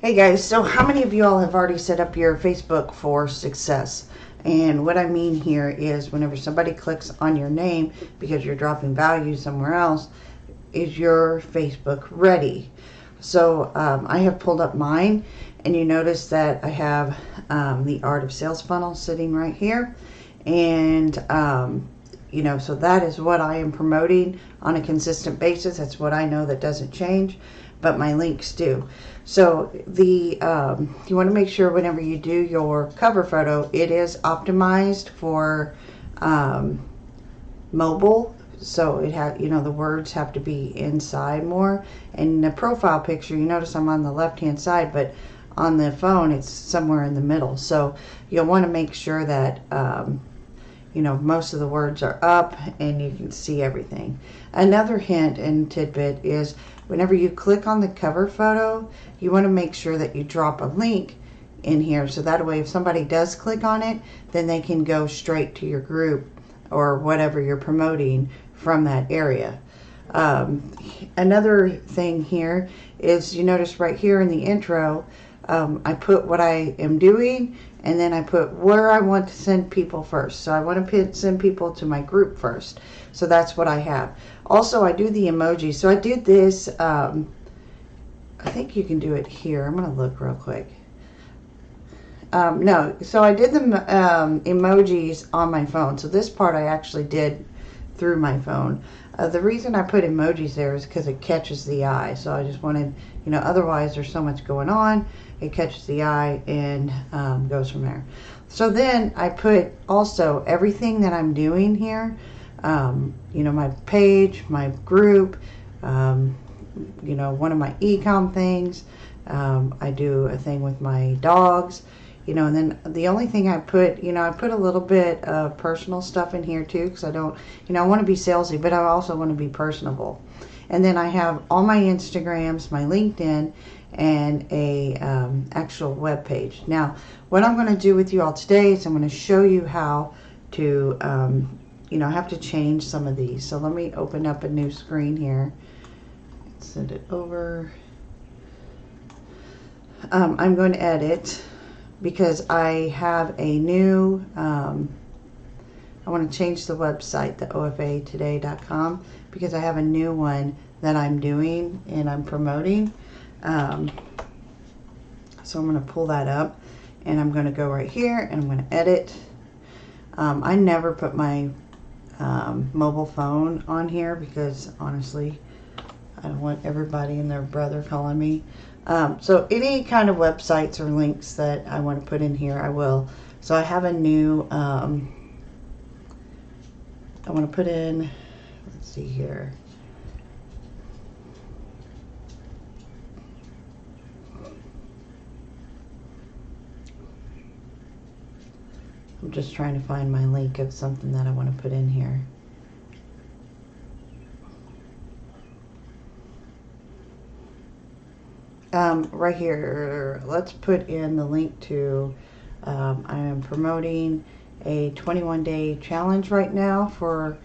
Hey guys, so how many of you all have already set up your Facebook for success? And what I mean here is whenever somebody clicks on your name because you're dropping value somewhere else, is your Facebook ready? So I have pulled up mine, and you notice that I have the Art of Sales funnel sitting right here. And so that is what I am promoting on a consistent basis. That's what I know, that doesn't change, but my links do. So you want to make sure whenever you do your cover photo, it is optimized for mobile. So it had, the words have to be inside more. And the profile picture, you notice I'm on the left hand side, but on the phone it's somewhere in the middle. So you'll want to make sure that most of the words are up and you can see everything. Another hint and tidbit is whenever you click on the cover photo, you want to make sure that you drop a link in here, so that way if somebody does click on it, then they can go straight to your group or whatever you're promoting from that area. Another thing here is, you notice right here in the intro, I put what I am doing, and then I put where I want to send people first. So I want to send people to my group first. So that's what I have. Also, I do the emojis. So I did this, I think you can do it here. I'm going to look real quick. No, so I did the emojis on my phone. So this part I actually did through my phone. The reason I put emojis there is because it catches the eye. So I just wanted, otherwise there's so much going on. It catches the eye and goes from there. So then I put also everything that I'm doing here, my page, my group, one of my e-com things. I do a thing with my dogs, and then the only thing I put, I put a little bit of personal stuff in here too, because I don't, I want to be salesy, but I also want to be personable. And then I have all my Instagrams, my LinkedIn, and a actual web page. Now, what I'm going to do with you all today is I'm going to show you how to, I have to change some of these. So let me open up a new screen here. Send it over. I'm going to edit because I have a new, I want to change the website, the ofatoday.com, because I have a new one that I'm doing and I'm promoting. So I'm going to pull that up, and I'm going to go right here and I'm going to edit. I never put my mobile phone on here because honestly I don't want everybody and their brother calling me. So any kind of websites or links that I want to put in here, I will. So I have a new, I want to put in, let's see here. I'm just trying to find my link of something that I want to put in here. Right here, let's put in the link to, I am promoting a 21-day challenge right now for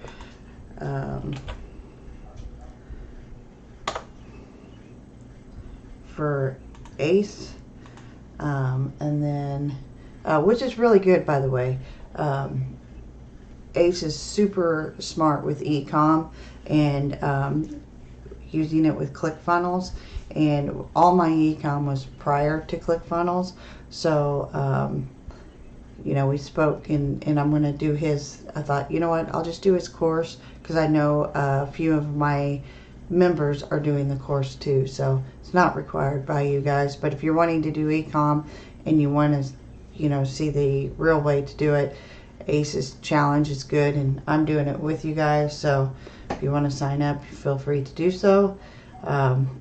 ACE, and then which is really good, by the way. ACE is super smart with e-com and using it with ClickFunnels, and all my e-com was prior to ClickFunnels. So we spoke, and I'm going to do his. I thought, you know what, I'll just do his course because I know a few of my members are doing the course too. So it's not required by you guys, but if you're wanting to do e-com and you want to see the real way to do it, ACE's challenge is good, and I'm doing it with you guys. So if you want to sign up, feel free to do so.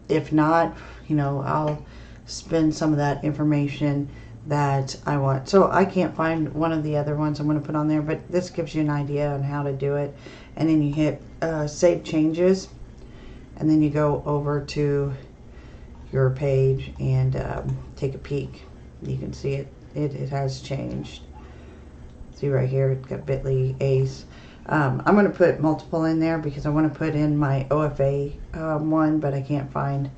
If not, I'll spend some of that information that I want. So I can't find one of the other ones I'm going to put on there, but this gives you an idea on how to do it. And then you hit save changes, and then you go over to your page and take a peek. You can see it has changed. See right here, it's got bit.ly ACE. I'm going to put multiple in there because I want to put in my OFA one, but I can't find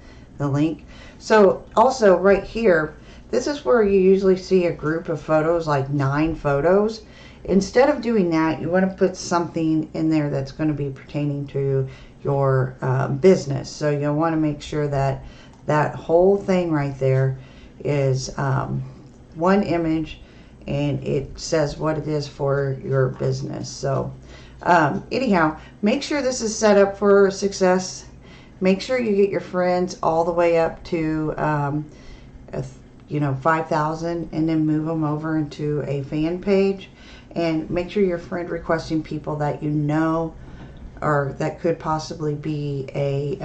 the link. So also right here, this is where you usually see a group of photos, like 9 photos. Instead of doing that, you want to put something in there that's going to be pertaining to your business. So you'll want to make sure that that whole thing right there is one image, and it says what it is for your business. So anyhow, make sure this is set up for success. Make sure you get your friends all the way up to 5,000, and then move them over into a fan page. And make sure you're friend requesting people that you know, or that could possibly be a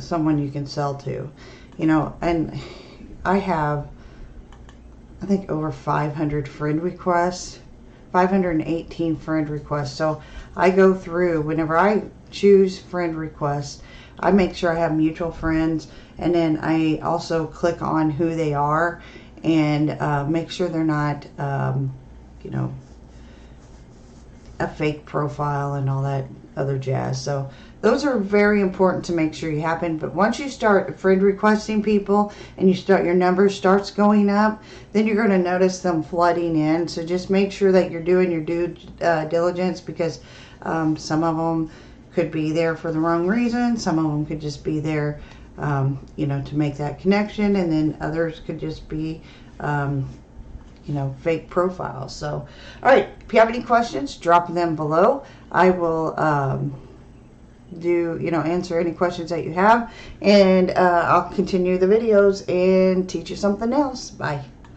someone you can sell to. And I have, I think, over 500 friend requests, 518 friend requests. So I go through, whenever I choose friend requests, I make sure I have mutual friends, and then I also click on who they are, and make sure they're not a fake profile and all that other jazz. So those are very important to make sure you happen. But once you start friend requesting people and your number starts going up, then you're going to notice them flooding in. So just make sure that you're doing your due diligence, because some of them could be there for the wrong reason. Some of them could just be there to make that connection, and then others could just be fake profiles. So all right, if you have any questions, drop them below. I will answer any questions that you have, and I'll continue the videos and teach you something else. Bye.